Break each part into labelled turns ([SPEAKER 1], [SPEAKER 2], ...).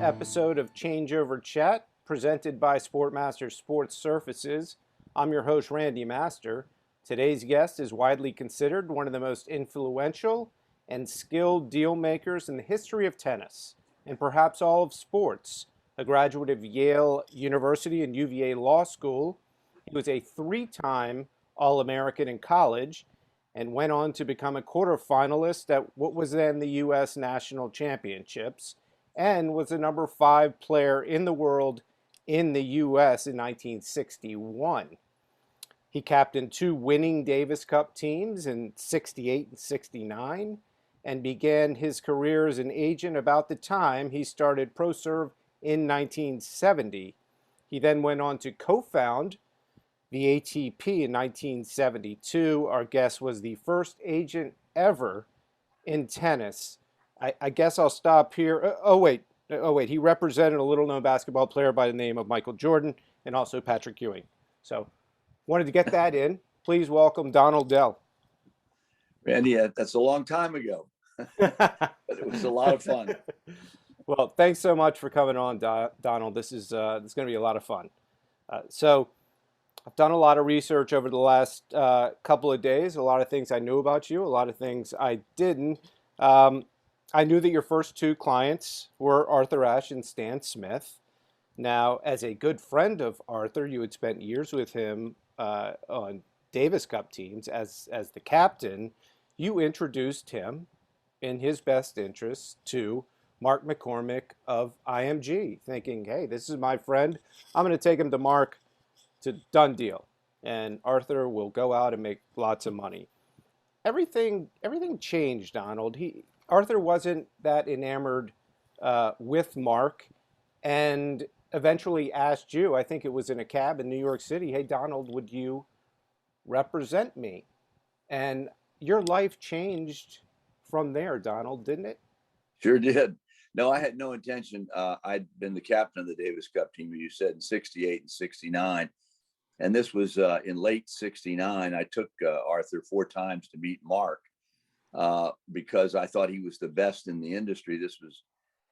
[SPEAKER 1] episode of Changeover Chat, presented by Sportmaster Sports Surfaces. I'm your host, Randy Master. Today's guest is widely considered one of the most influential and skilled deal makers in the history of tennis, and perhaps all of sports. A graduate of Yale University and UVA Law School, he was a three-time All-American in college and went on to become a quarterfinalist at what was then the U.S. National Championships, and was the number 5 player in the world in the U.S. in 1961. He captained 2 winning Davis Cup teams in 68 and 69, and began his career as an agent about the time he started ProServe in 1970. He then went on to co-found the ATP in 1972. Our guest was the first agent ever in tennis. I guess I'll stop here. Oh, wait. He represented a little-known basketball player by the name of Michael Jordan and also Patrick Ewing. So wanted to get that in. Please welcome Donald Dell.
[SPEAKER 2] Randy, that's a long time ago, but it was a lot of fun.
[SPEAKER 1] Well, thanks so much for coming on, Donald. This is going to be a lot of fun. So I've done a lot of research over the last couple of days, a lot of things I knew about you, a lot of things I didn't. I knew that your first 2 clients were Arthur Ashe and Stan Smith. Now, as a good friend of Arthur, you had spent years with him on Davis Cup teams as the captain. You introduced him in his best interest to Mark McCormick of IMG, thinking, hey, this is my friend. I'm going to take him to Mark. It's a done deal. And Arthur will go out and make lots of money. Everything changed, Donald. Arthur wasn't that enamored with Mark, and eventually asked you, I think it was in a cab in New York City, hey, Donald, would you represent me? And your life changed from there, Donald, didn't it?
[SPEAKER 2] Sure did. No, I had no intention. I'd been the captain of the Davis Cup team, as you said, in 68 and 69. And this was in late 69. I took Arthur 4 times to meet Mark because I thought he was the best in the industry. This was,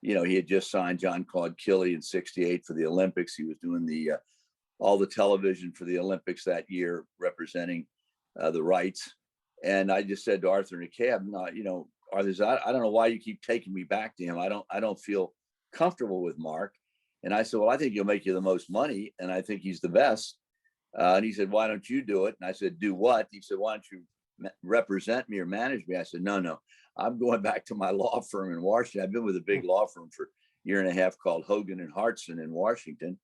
[SPEAKER 2] he had just signed John Claude Killy in 68 for the Olympics. He was doing all the television for the Olympics that year, representing the rights. And I just said to Arthur in a cab, no, Arthur said, I don't know why you keep taking me back to him. I don't feel comfortable with Mark. And I said, well, I think he'll make you the most money, and I think he's the best. And he said, why don't you do it? And I said, do what? He said, why don't you represent me or manage me? I said, no, I'm going back to my law firm in Washington. I've been with a big law firm for a year and a half called Hogan and Hartson in Washington.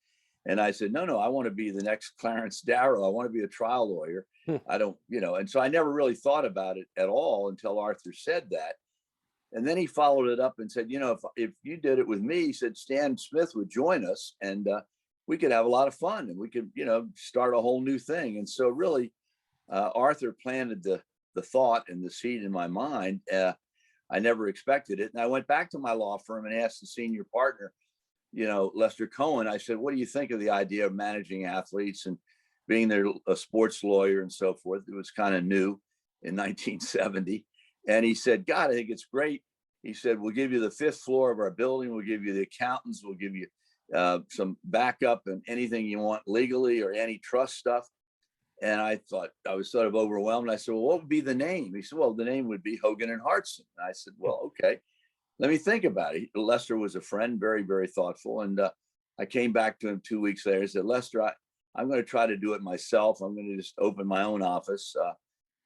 [SPEAKER 2] And I said, no, I want to be the next Clarence Darrow. I want to be a trial lawyer. I don't, and so I never really thought about it at all until Arthur said that. And then he followed it up and said, if you did it with me, he said, Stan Smith would join us, and we could have a lot of fun, and we could, start a whole new thing. And so really, Arthur planted the thought and the seed in my mind. I never expected it. And I went back to my law firm and asked the senior partner, Lester Cohen, I said, what do you think of the idea of managing athletes and being a sports lawyer and so forth? It was kind of new in 1970. And he said, God, I think it's great. He said, we'll give you the 5th floor of our building. We'll give you the accountants. We'll give you some backup and anything you want legally or antitrust stuff. And I thought, I was sort of overwhelmed. I said, well, what would be the name? He said, well, the name would be Hogan and Hartson. And I said, well, okay, let me think about it. Lester was a friend, very, very thoughtful. And I came back to him 2 weeks later. I said, Lester, I'm going to try to do it myself. I'm going to just open my own office.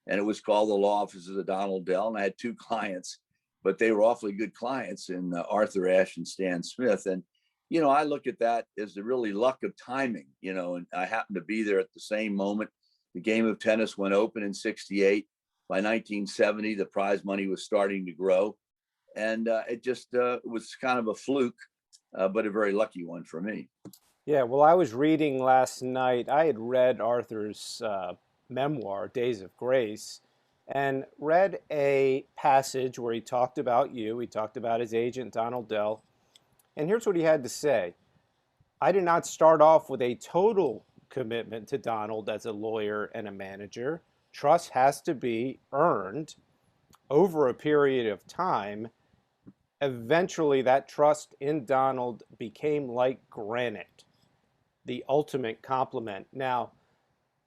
[SPEAKER 2] And it was called the Law Offices of Donald Dell. And I had 2 clients, but they were awfully good clients in Arthur Ashe and Stan Smith. And, I look at that as the really luck of timing, and I happened to be there at the same moment. The game of tennis went open in 68. By 1970, the prize money was starting to grow. And it just was kind of a fluke, but a very lucky one for me.
[SPEAKER 1] Yeah, well, I was reading last night. I had read Arthur's memoir, Days of Grace, and read a passage where he talked about you. He talked about his agent, Donald Dell. And here's what he had to say. I did not start off with a total commitment to Donald as a lawyer and a manager. Trust has to be earned over a period of time. eventually that trust in Donald became like granite, the ultimate compliment. Now,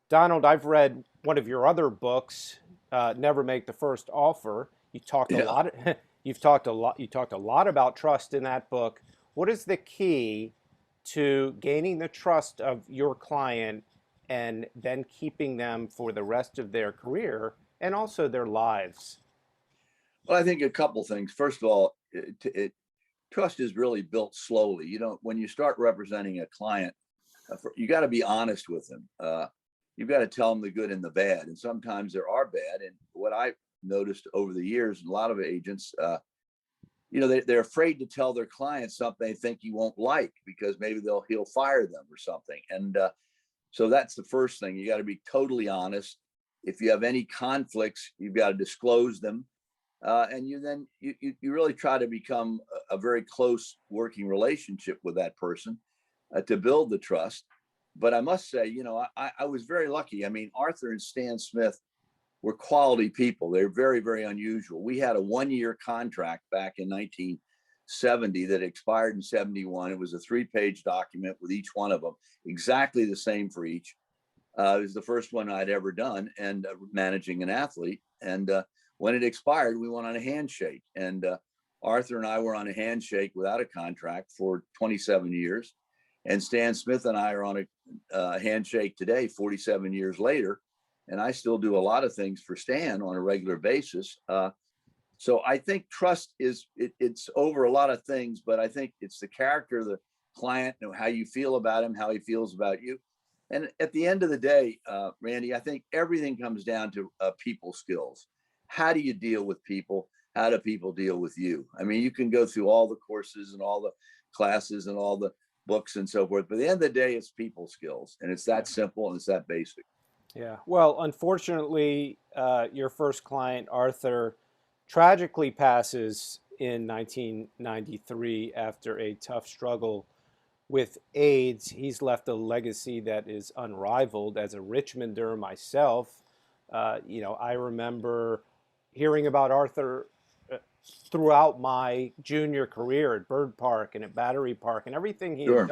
[SPEAKER 1] Donald, I've read one of your other books, Never Make the First Offer. You talked a
[SPEAKER 2] Yeah.
[SPEAKER 1] lot. You've talked a lot. You talked a lot about trust in that book. What is the key to gaining the trust of your client and then keeping them for the rest of their career and also their lives?
[SPEAKER 2] Well, I think a couple things. First of all, trust is really built slowly. You know, when you start representing a client, you got to be honest with them. You've got to tell them the good and the bad, and sometimes there are bad. And what I've noticed over the years, a lot of agents, they're afraid to tell their clients something they think you won't like because maybe he'll fire them or something. And so that's the first thing. You got to be totally honest. If you have any conflicts, you've got to disclose them. And you really try to become a very close working relationship with that person to build the trust. But I must say, I was very lucky. I mean, Arthur and Stan Smith were quality people. They're very, very unusual. We had a 1-year contract back in 1970 that expired in 71. It was a 3-page document with each one of them, exactly the same for each. It was the first one I'd ever done, and managing an athlete. And when it expired, we went on a handshake. And Arthur and I were on a handshake without a contract for 27 years. And Stan Smith and I are on a handshake today, 47 years later. And I still do a lot of things for Stan on a regular basis. So I think trust it's over a lot of things, but I think it's the character of the client, how you feel about him, how he feels about you. And at the end of the day, Randy, I think everything comes down to people skills. How do you deal with people? How do people deal with you? I mean, you can go through all the courses and all the classes and all the books and so forth, but at the end of the day, it's people skills, and it's that simple and it's that basic.
[SPEAKER 1] Yeah. Well, unfortunately, your first client, Arthur, tragically passes in 1993 after a tough struggle with AIDS. He's left a legacy that is unrivaled. As a Richmonder myself, I remember hearing about Arthur throughout my junior career at Bird Park and at Battery Park and everything he had
[SPEAKER 2] Sure.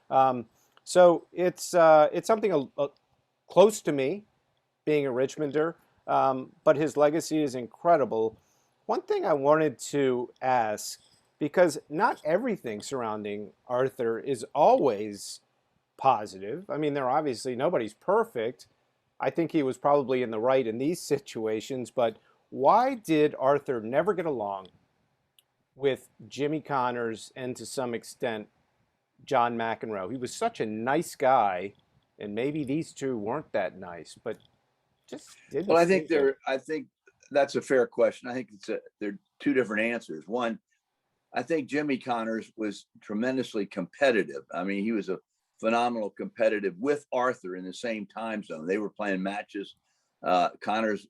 [SPEAKER 1] done. So it's something close to me, being a Richmonder, but his legacy is incredible. One thing I wanted to ask, because not everything surrounding Arthur is always positive. I mean, there obviously nobody's perfect. I think he was probably in the right in these situations, but why did Arthur never get along with Jimmy Connors and to some extent John McEnroe? He was such a nice guy, and maybe these two weren't that nice, but just didn't
[SPEAKER 2] Well,
[SPEAKER 1] seem to.
[SPEAKER 2] I think that's a fair question. I think they're two different answers. One, I think Jimmy Connors was tremendously competitive. I mean, he was a phenomenal competitive with Arthur in the same time zone. They were playing matches. Connors,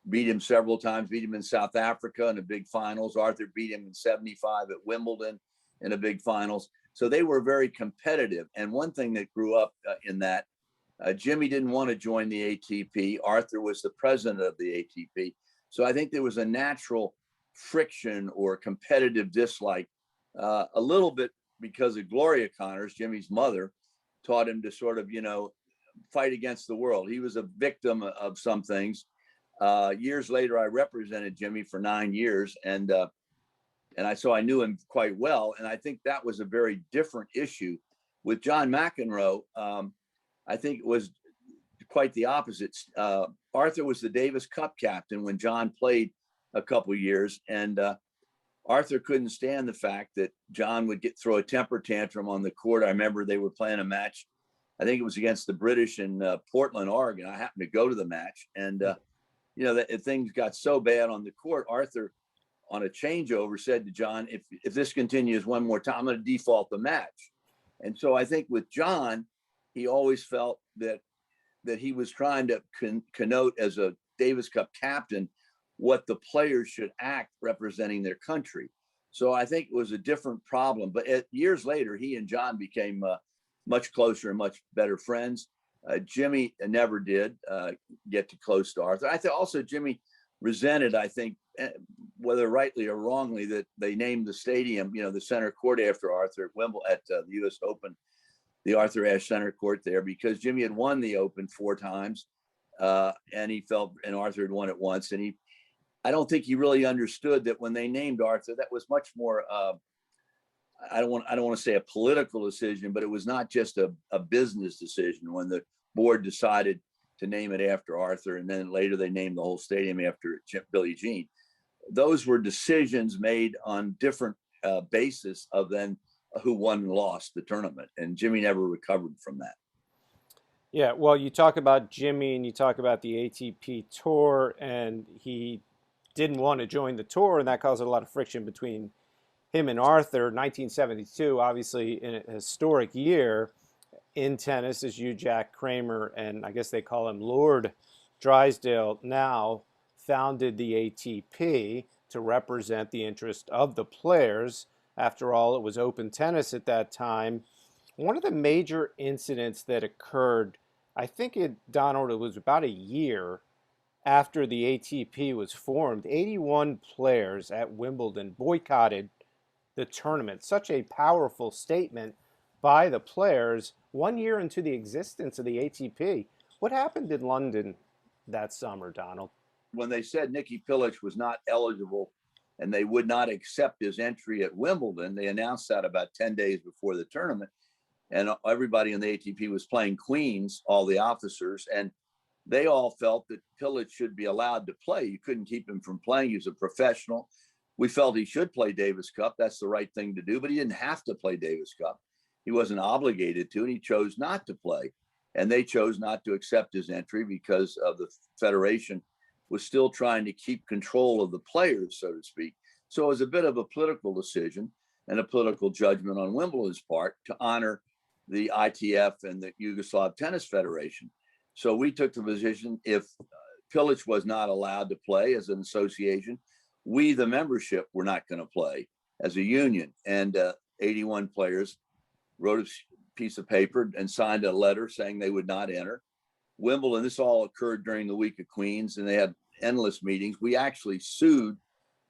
[SPEAKER 2] beat him several times, beat him in South Africa in the big finals. Arthur beat him in 75 at Wimbledon in the big finals. So they were very competitive. And one thing that grew up in that, Jimmy didn't want to join the ATP. Arthur was the president of the ATP. So I think there was a natural friction or competitive dislike, a little bit because of Gloria Connors, Jimmy's mother, taught him to sort of, fight against the world. He was a victim of some things. Years later, I represented Jimmy for 9 years, and so I knew him quite well. And I think that was a very different issue. With John McEnroe, I think it was quite the opposite. Arthur was the Davis Cup captain when John played a couple of years, and Arthur couldn't stand the fact that John would throw a temper tantrum on the court. I remember they were playing a match. I think it was against the British in Portland, Oregon. I happened to go to the match, and that things got so bad on the court. Arthur, on a changeover, said to John, "If this continues one more time, I'm going to default the match." And so I think with John, he always felt that he was trying to connote as a Davis Cup captain what the players should act representing their country. So I think it was a different problem. But years later, he and John became much closer and much better friends. Jimmy never did get too close to Arthur. I think also Jimmy resented, I think, whether rightly or wrongly, that they named the stadium, the center court after Arthur at the U.S. Open, the Arthur Ashe Center Court there, because Jimmy had won the Open 4 times, and he felt, and Arthur had won it once, and I don't think he really understood that when they named Arthur, that was much more. I don't want to say a political decision, but it was not just a business decision when the board decided to name it after Arthur, and then later they named the whole stadium after Billie Jean. Those were decisions made on different basis of then who won and lost the tournament, and Jimmy never recovered from that.
[SPEAKER 1] Yeah, well, you talk about Jimmy and you talk about the ATP Tour, and he didn't want to join the tour, and that caused a lot of friction between him and Arthur. 1972, obviously a historic year in tennis, as you, Jack Kramer, and I guess they call him Lord Drysdale now, founded the ATP to represent the interest of the players. After all, it was open tennis at that time. One of the major incidents that occurred, I think Donald, it was about a year after the ATP was formed. 81 players at Wimbledon boycotted the tournament. Such a powerful statement by the players 1 year into the existence of the ATP. What happened in London that summer, Donald?
[SPEAKER 2] When they said Nicky Pilic was not eligible and they would not accept his entry at Wimbledon, they announced that about 10 days before the tournament. And everybody in the ATP was playing queens, all the officers, and they all felt that Pilic should be allowed to play. You couldn't keep him from playing. He was a professional. We felt he should play Davis Cup. That's the right thing to do, but he didn't have to play Davis Cup. He wasn't obligated to, and he chose not to play. And they chose not to accept his entry because of the federation was still trying to keep control of the players, so to speak. So it was a bit of a political decision and a political judgment on Wimbledon's part to honor the ITF and the Yugoslav Tennis Federation. So we took the position, if Pilic was not allowed to play as an association, we, the membership, were not going to play as a union. And 81 players wrote a piece of paper and signed a letter saying they would not enter Wimbledon. This all occurred during the week of Queens, and they had endless meetings. We actually sued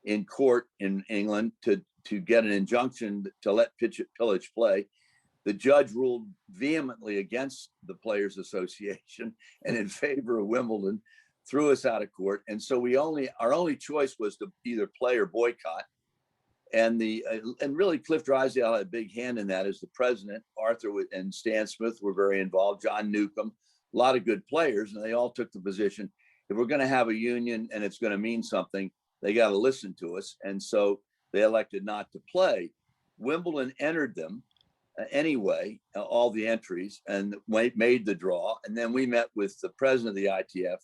[SPEAKER 2] in court in England to get an injunction to let Pilic play. The judge ruled vehemently against the Players Association and in favor of Wimbledon, threw us out of court. And so our only choice was to either play or boycott. And really Cliff Drysdale had a big hand in that as the president. Arthur and Stan Smith were very involved, John Newcomb, a lot of good players. And they all took the position, if we're going to have a union and it's going to mean something, they got to listen to us. And so they elected not to play. Wimbledon entered them anyway, all the entries, and made the draw. And then we met with the president of the ITF,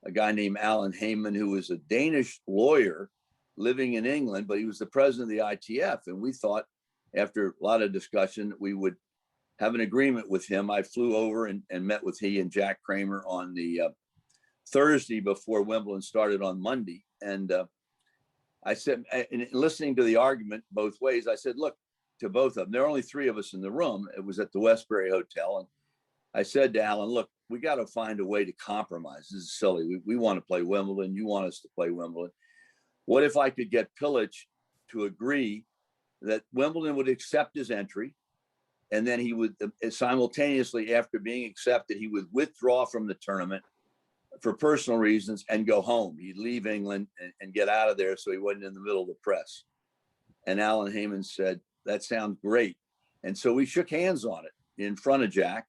[SPEAKER 2] a guy named Alan Heyman, who was a Danish lawyer living in England, but he was the president of the ITF. And we thought, after a lot of discussion, we would have an agreement with him. I flew over and met with he and Jack Kramer on the Thursday before Wimbledon started on Monday. And I said, in listening to the argument both ways, I said, look, to both of them, there are only 3 of us in the room. It was at the Westbury Hotel. And I said to Alan, look, we got to find a way to compromise. This is silly. We want to play Wimbledon. You want us to play Wimbledon. What if I could get Pilic to agree that Wimbledon would accept his entry, and then he would simultaneously, after being accepted, he would withdraw from the tournament for personal reasons and go home. He'd leave England and get out of there so he wasn't in the middle of the press. And Alan Heyman said, that sounds great. And so we shook hands on it in front of Jack.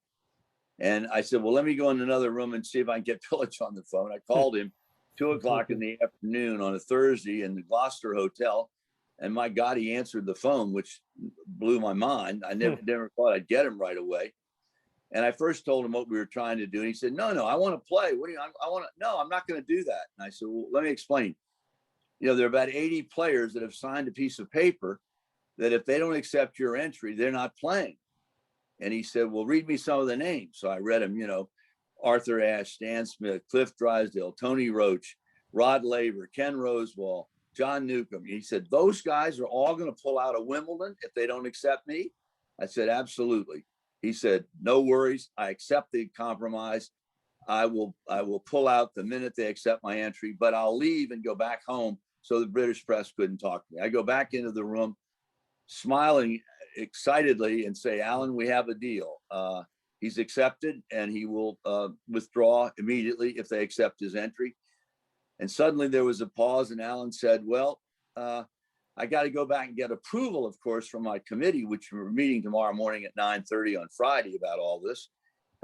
[SPEAKER 2] And I said, well, let me go in another room and see if I can get Pilic on the phone. I called him 2:00 in the afternoon on a Thursday in the Gloucester Hotel. And my God, he answered the phone, which blew my mind. I never thought I'd get him right away. And I first told him what we were trying to do. And he said, no, I want to play. No, I'm not going to do that. And I said, well, let me explain. There are about 80 players that have signed a piece of paper that if they don't accept your entry, they're not playing. And he said, well, read me some of the names. So I read him, Arthur Ashe, Stan Smith, Cliff Drysdale, Tony Roach, Rod Laver, Ken Rosewall, John Newcomb. He said, those guys are all going to pull out of Wimbledon if they don't accept me? I said, absolutely. He said, no worries. I accept the compromise. I will pull out the minute they accept my entry, but I'll leave and go back home so the British press couldn't talk to me. I go back into the room, smiling excitedly, and say, Alan, we have a deal. He's accepted, and he will withdraw immediately if they accept his entry. And suddenly there was a pause, and Alan said, well, I got to go back and get approval, of course, from my committee, which we're meeting tomorrow morning at 9:30 on Friday about all this.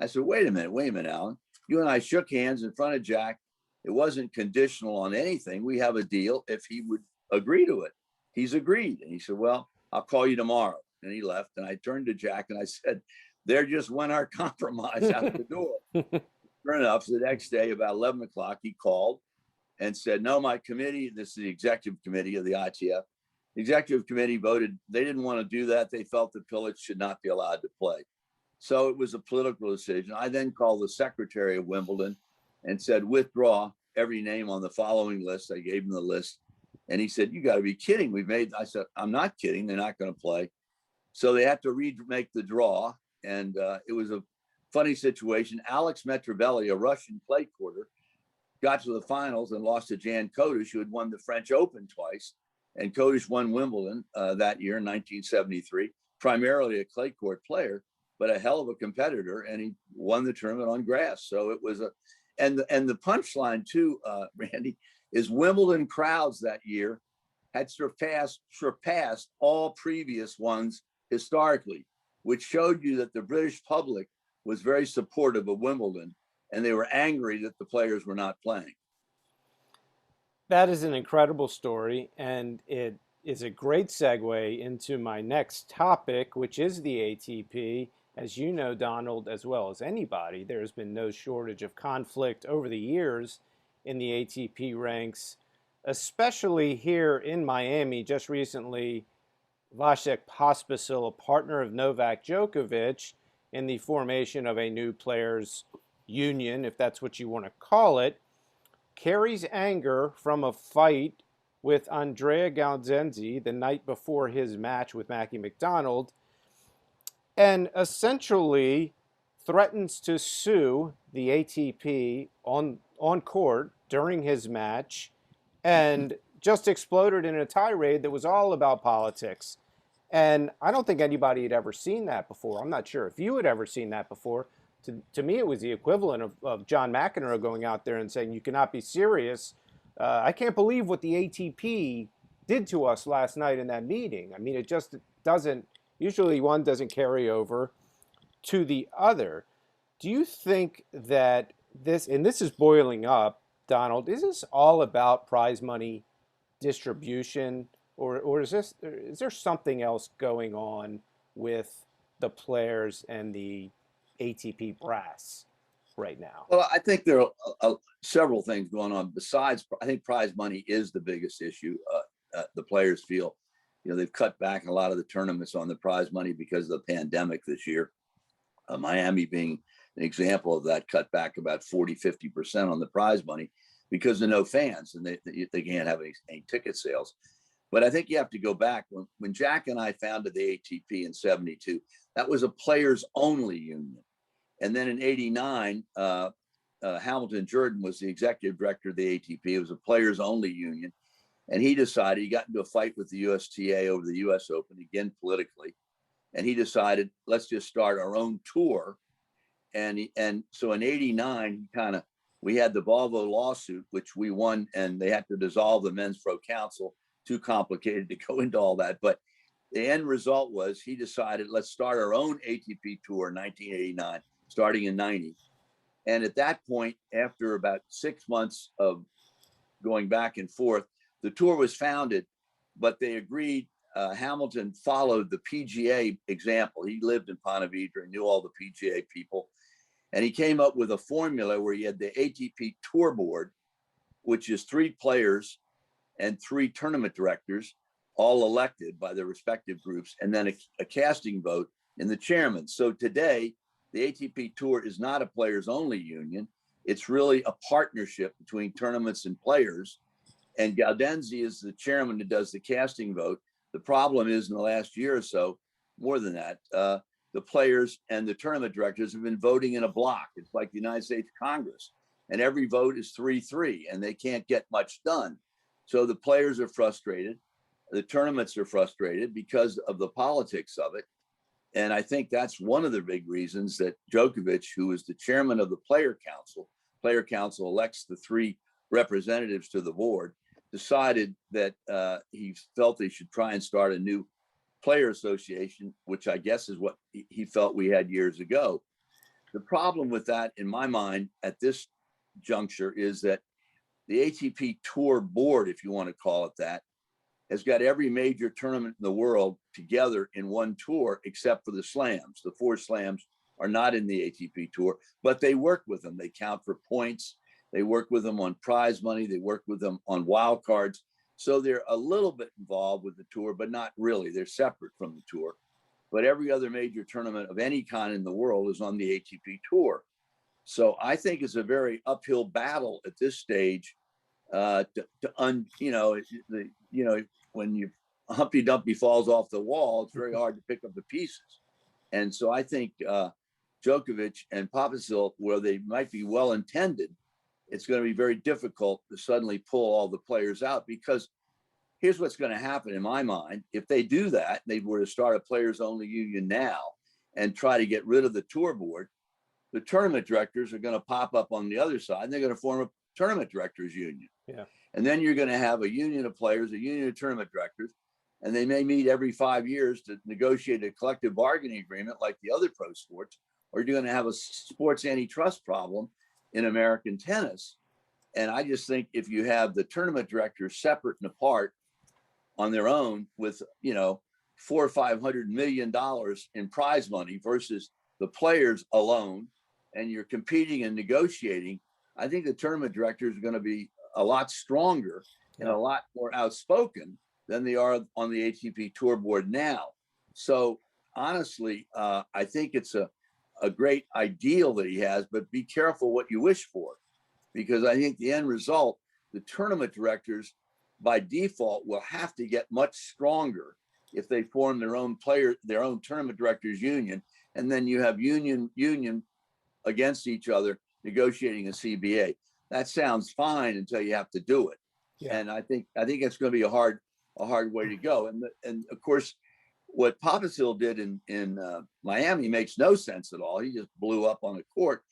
[SPEAKER 2] I said, wait a minute, Alan. You and I shook hands in front of Jack. It wasn't conditional on anything. We have a deal if he would agree to it. He's agreed. And he said, well, I'll call you tomorrow. And he left. And I turned to Jack and I said, there just went our compromise out the door. Sure enough, the next day, about 11 o'clock, he called and said, no, my committee, this is the executive committee of the ITF, the executive committee voted, they didn't want to do that. They felt that Pilic should not be allowed to play. So it was a political decision. I then called the secretary of Wimbledon and said, withdraw every name on the following list. I gave him the list. And he said, you got to be kidding. I said, I'm not kidding. They're not going to play. So they had to remake the draw. And it was a funny situation. Alex Metrovelli, a Russian clay courter, got to the finals and lost to Jan Kodush, who had won the French Open twice. And Kodush won Wimbledon that year in 1973, primarily a clay court player, but a hell of a competitor. And he won the tournament on grass. So it was and the punchline too, Randy, is Wimbledon crowds that year had surpassed all previous ones historically, which showed you that the British public was very supportive of Wimbledon, and they were angry that the players were not playing.
[SPEAKER 1] That is an incredible story, and it is a great segue into my next topic, which is the ATP. As you know, Donald, as well as anybody, there's been no shortage of conflict over the years in the ATP ranks, especially here in Miami. Just recently, Vasek Pospisil, a partner of Novak Djokovic, in the formation of a new players' union, if that's what you want to call it, carries anger from a fight with Andrea Gaudenzi the night before his match with Mackie McDonald, and essentially threatens to sue the ATP on court during his match, and just exploded in a tirade that was all about politics. And I don't think anybody had ever seen that before. I'm not sure if you had ever seen that before. To me, it was the equivalent of John McEnroe going out there and saying, you cannot be serious. I can't believe what the ATP did to us last night in that meeting. I mean, it just doesn't, usually one doesn't carry over to the other. Do you think that this, and this is boiling up, Donald, is this all about prize money distribution, or is there something else going on with the players and the ATP brass right now?
[SPEAKER 2] Well, I think there are several things going on besides. I think prize money is the biggest issue. The players feel, they've cut back a lot of the tournaments on the prize money because of the pandemic this year. Miami being an example of that, cut back about 40-50% on the prize money because of no fans, and they can't have any ticket sales. But I think you have to go back. When Jack and I founded the ATP in '72, that was a players only union. And then in '89, Hamilton Jordan was the executive director of the ATP. It was a players only union. And he decided, he got into a fight with the USTA over the US Open, again, politically. And he decided, let's just start our own tour. And so in '89, we had the Volvo lawsuit, which we won, and they had to dissolve the Men's Pro Council. Too complicated to go into all that. But the end result was he decided, let's start our own ATP tour in 1989, starting in '90. And at that point, after about 6 months of going back and forth, the tour was founded, but they agreed. Hamilton followed the PGA example. He lived in Ponte Vedra, knew all the PGA people. And he came up with a formula where he had the ATP Tour Board, which is 3 players and 3 tournament directors, all elected by their respective groups, and then a casting vote in the chairman. So today, the ATP Tour is not a players only union. It's really a partnership between tournaments and players. And Gaudenzi is the chairman who does the casting vote. The problem is in the last year or so, more than that, the players and the tournament directors have been voting in a block. It's like the United States Congress, and every vote is 3-3, and they can't get much done. So the players are frustrated. The tournaments are frustrated because of the politics of it. And I think that's one of the big reasons that Djokovic, who is the chairman of the player council elects the three representatives to the board, decided that he felt they should try and start a new player association, which I guess is what he felt we had years ago. The problem with that, in my mind, at this juncture, is that the ATP Tour Board, if you want to call it that, has got every major tournament in the world together in one tour, except for the slams. The four slams are not in the ATP Tour, but they work with them. They count for points. They work with them on prize money. They work with them on wild cards. So they're a little bit involved with the tour, but not really. They're separate from the tour. But every other major tournament of any kind in the world is on the ATP Tour. So I think it's a very uphill battle at this stage when Humpty Dumpty falls off the wall, it's very hard to pick up the pieces. And so I think Djokovic and Papasil, where they might be well intended, it's going to be very difficult to suddenly pull all the players out, because here's what's going to happen in my mind. If they do that, they were to start a players only union now and try to get rid of the tour board, the tournament directors are going to pop up on the other side and they're going to form a tournament directors union.
[SPEAKER 1] Yeah.
[SPEAKER 2] And then you're going to have a union of players, a union of tournament directors, and they may meet every 5 years to negotiate a collective bargaining agreement like the other pro sports, or you're going to have a sports antitrust problem in American tennis. And I just think if you have the tournament directors separate and apart on their own with, $400 or $500 million in prize money versus the players alone, and you're competing and negotiating, I think the tournament directors are going to be a lot stronger and a lot more outspoken than they are on the ATP Tour Board now. So honestly, I think it's a great ideal that he has, but be careful what you wish for, because I think the end result, the tournament directors by default will have to get much stronger if they form their own tournament directors union, and then you have union against each other negotiating a CBA. That sounds fine until you have to do it. Yeah. And I think it's going to be a hard way to go. And of course, what Papasil did in Miami makes no sense at all. He just blew up on the court,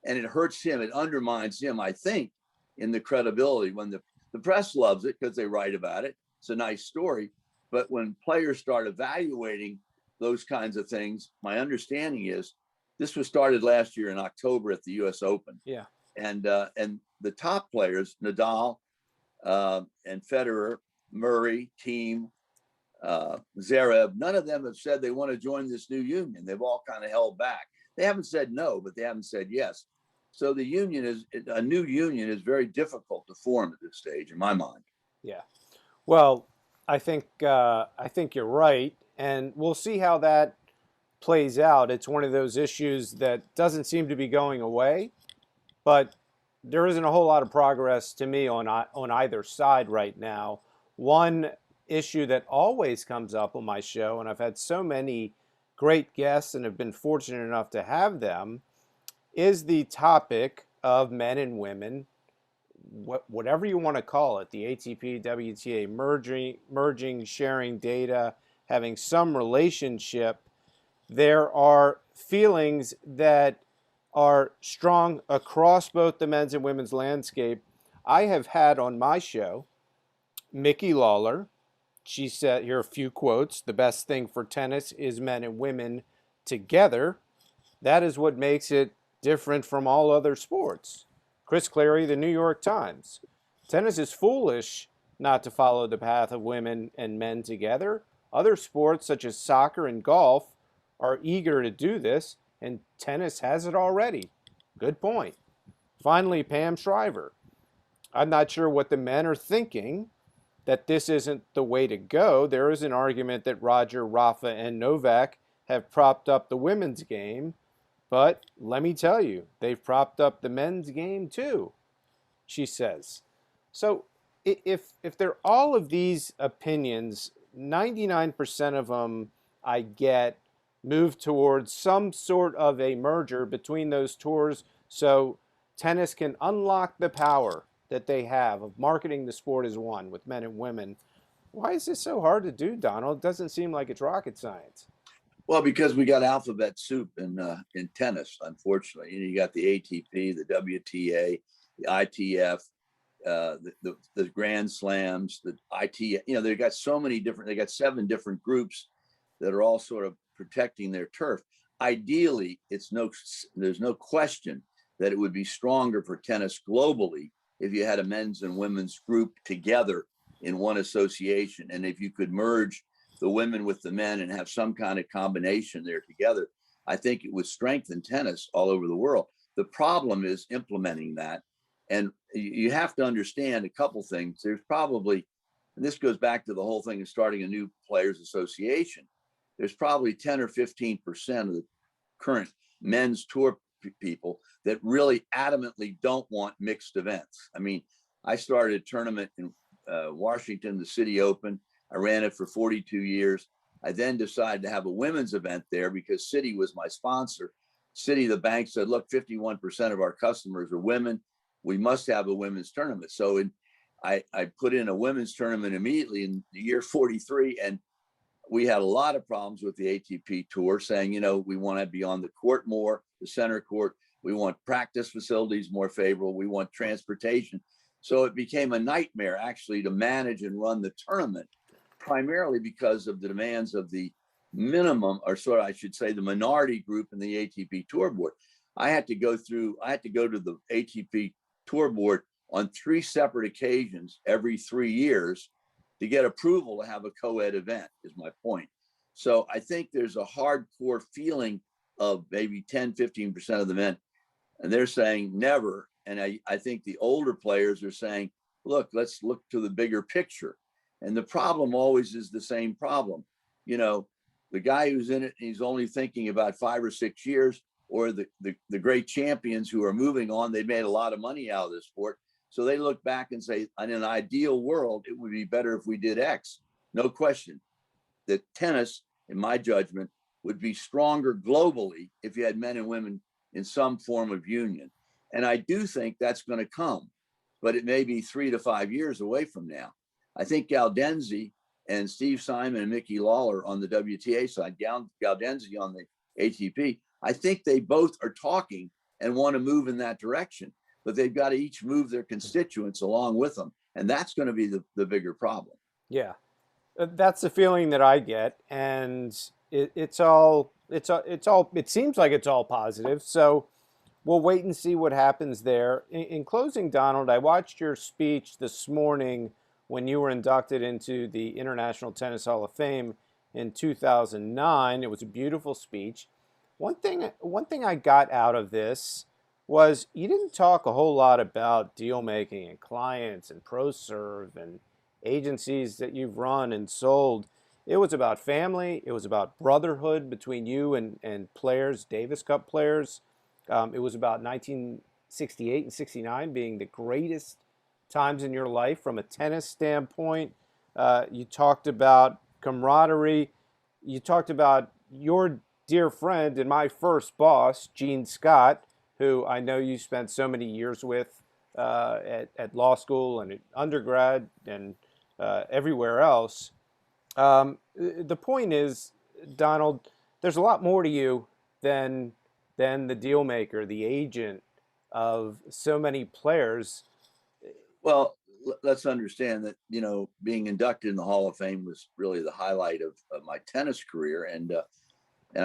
[SPEAKER 2] and it hurts him. It undermines him, I think, in the credibility. When the press loves it because they write about it, it's a nice story. But when players start evaluating those kinds of things, my understanding is this was started last year in October at the U.S. Open.
[SPEAKER 1] Yeah.
[SPEAKER 2] And the top players, Nadal and Federer, Murray, Thiem, Zverev, none of them have said they want to join this new union. They've all kind of held back. They haven't said no, but they haven't said yes. So a new union is very difficult to form at this stage, in my mind.
[SPEAKER 1] Yeah. Well, I think you're right, and we'll see how that plays out. It's one of those issues that doesn't seem to be going away, but there isn't a whole lot of progress to me on either side right now. One issue that always comes up on my show, and I've had so many great guests and have been fortunate enough to have them, is the topic of men and women, whatever you want to call it, the ATP, WTA merging, sharing data, having some relationship. There are feelings that are strong across both the men's and women's landscape. I have had on my show Mickey Lawler. She said, here are a few quotes: "The best thing for tennis is men and women together. That is what makes it different from all other sports." Chris Clary, the New York Times: "Tennis is foolish not to follow the path of women and men together. Other sports such as soccer and golf are eager to do this, and tennis has it already." Good point. Finally, Pam Shriver: "I'm not sure what the men are thinking, that this isn't the way to go. There is an argument that Roger, Rafa, and Novak have propped up the women's game, but let me tell you, they've propped up the men's game too," she says. So if they're all of these opinions, 99% of them I get move towards some sort of a merger between those tours so tennis can unlock the power that they have of marketing the sport as one with men and women. Why is this so hard to do, Donald? It doesn't seem like it's rocket science.
[SPEAKER 2] Well, because we got alphabet soup in tennis, unfortunately. You got the ATP, the WTA, the ITF, the Grand Slams, the IT. They've got so many different. They got 7 different groups that are all sort of protecting their turf. Ideally, there's no question that it would be stronger for tennis globally if you had a men's and women's group together in one association, and if you could merge the women with the men and have some kind of combination there together. I think it would strengthen tennis all over the world. The problem is implementing that. And you have to understand a couple things. There's probably, and this goes back to the whole thing of starting a new players association. There's probably 10 or 15% of the current men's tour people that really adamantly don't want mixed events. I mean, I started a tournament in Washington, the City Open. I ran it for 42 years. I then decided to have a women's event there because City was my sponsor. City, the bank said, look, 51% of our customers are women. We must have a women's tournament. So I put in a women's tournament immediately in the year 43. And we had a lot of problems with the ATP tour saying, we want to be on the court more, the center court. We want practice facilities more favorable. We want transportation. So it became a nightmare actually to manage and run the tournament, primarily because of the demands of the minimum, or sort of, I should say, the minority group in the ATP Tour Board. I had to go to the ATP Tour Board on 3 separate occasions every 3 years to get approval to have a co-ed event, is my point. So I think there's a hardcore feeling of maybe 10, 15% of the men, and they're saying never. And I think the older players are saying, look, let's look to the bigger picture. And the problem always is the same problem. The guy who's in it, he's only thinking about 5 or 6 years, or the great champions who are moving on, they made a lot of money out of this sport. So they look back and say, in an ideal world, it would be better if we did X. No question that tennis, in my judgment, would be stronger globally if you had men and women in some form of union. And I do think that's going to come, but it may be 3 to 5 years away from now. I think Gaudenzi and Steve Simon and Mickey Lawler on the WTA side, Gaudenzi on the ATP, I think they both are talking and want to move in that direction, but they've got to each move their constituents along with them. And that's going to be the bigger problem.
[SPEAKER 1] Yeah, that's the feeling that I get. And it seems like it's all positive. So we'll wait and see what happens there. In closing, Donald, I watched your speech this morning when you were inducted into the International Tennis Hall of Fame in 2009. It was a beautiful speech. One thing I got out of this was you didn't talk a whole lot about deal making and clients and ProServe and agencies that you've run and sold. It was about family. It was about brotherhood between you and players, Davis Cup players. It was about 1968 and 69 being the greatest times in your life from a tennis standpoint. You talked about camaraderie. You talked about your dear friend and my first boss, Gene Scott, who I know you spent so many years with at law school and at undergrad and everywhere else. The point is, Donald, there's a lot more to you than the deal maker, the agent of so many players.
[SPEAKER 2] Well, let's understand that, being inducted in the Hall of Fame was really the highlight of my tennis career. And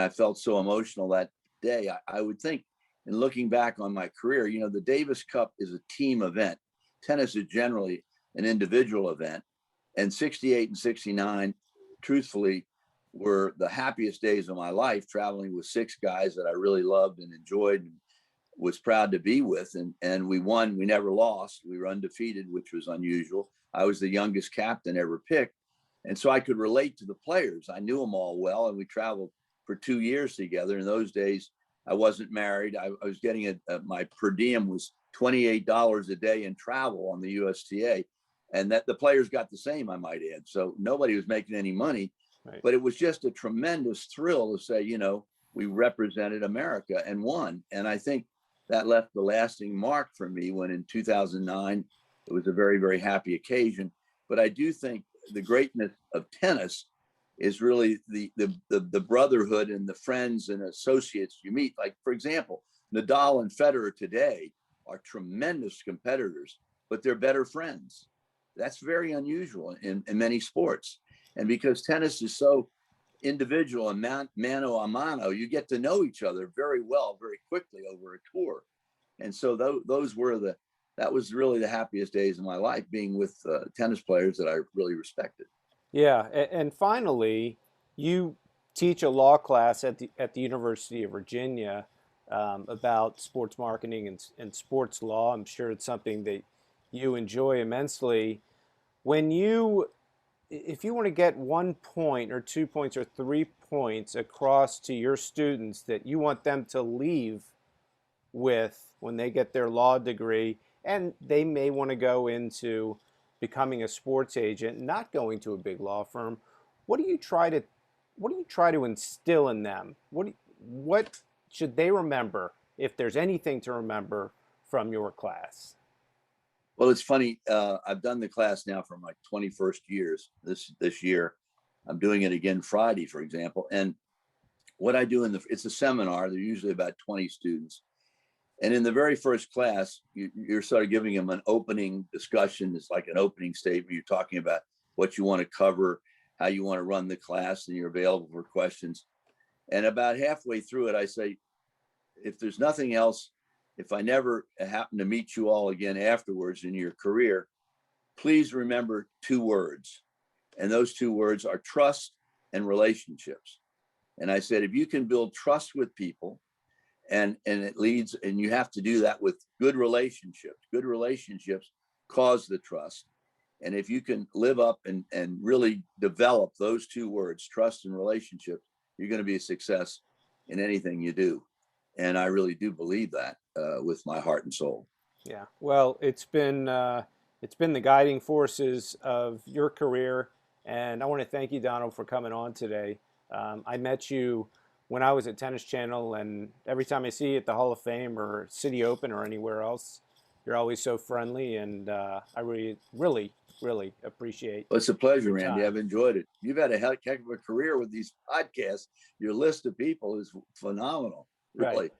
[SPEAKER 2] I felt so emotional that day. I would think, in looking back on my career, the Davis Cup is a team event. Tennis is generally an individual event. And 68 and 69, truthfully, were the happiest days of my life, traveling with 6 guys that I really loved and enjoyed and was proud to be with. And we won. We never lost. We were undefeated, which was unusual. I was the youngest captain ever picked. And so I could relate to the players. I knew them all well, and we traveled for 2 years together. In those days, I wasn't married. I was getting my per diem was $28 a day in travel on the USTA. And that the players got the same, I might add. So nobody was making any money, right. But it was just a tremendous thrill to say, we represented America and won. And I think that left the lasting mark for me when in 2009, it was a very, very happy occasion. But I do think the greatness of tennis is really the brotherhood and the friends and associates you meet. Like, for example, Nadal and Federer today are tremendous competitors, but they're better friends. That's very unusual in many sports. And because tennis is so individual and mano a mano, you get to know each other very well, very quickly over a tour. And so that was really the happiest days of my life, being with tennis players that I really respected.
[SPEAKER 1] Yeah, and finally, you teach a law class at the University of Virginia about sports marketing and sports law. I'm sure it's something that you enjoy immensely. When you, if you want to get 1 point or 2 points or 3 points across to your students that you want them to leave with when they get their law degree, and they may want to go into becoming a sports agent, not going to a big law firm, what do you try to instill in them? What should they remember, if there's anything to remember from your class?
[SPEAKER 2] Well, it's funny. I've done the class now for my 21st years. This year, I'm doing it again Friday, for example. And what I do it's a seminar. There's usually about 20 students. And in the very first class, you're sort of giving them an opening discussion. It's like an opening statement. You're talking about what you want to cover, how you want to run the class, and you're available for questions. And about halfway through it, I say, if there's nothing else, if I never happen to meet you all again afterwards in your career, please remember 2 words. And those 2 words are trust and relationships. And I said, if you can build trust with people, and it leads, and you have to do that with good relationships. Good relationships cause the trust. And if you can live up and really develop those 2 words, trust and relationships, you're going to be a success in anything you do. And I really do believe that with my heart and soul.
[SPEAKER 1] Yeah, well, it's been the guiding forces of your career, and I want to thank you, Donald, for coming on today. I met you when I was at Tennis Channel, and every time I see you at the Hall of Fame or City Open or anywhere else, you're always so friendly, and I really appreciate.
[SPEAKER 2] Well, it's a pleasure,
[SPEAKER 1] your
[SPEAKER 2] Randy.
[SPEAKER 1] time.
[SPEAKER 2] I've enjoyed it. You've had a heck of a career with these podcasts. Your list of people is phenomenal,
[SPEAKER 1] Right.
[SPEAKER 2] really.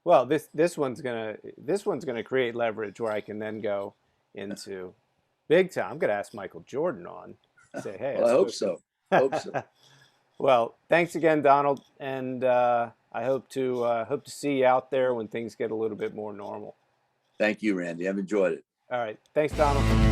[SPEAKER 1] Well, this one's gonna create leverage where I can then go into big time. I'm gonna ask Michael Jordan on. Say, hey,
[SPEAKER 2] Well, I hope so. Hope so.
[SPEAKER 1] Well, thanks again, Donald, and I hope to see you out there when things get a little bit more normal.
[SPEAKER 2] Thank you, Randy. I've enjoyed it.
[SPEAKER 1] All right, thanks, Donald.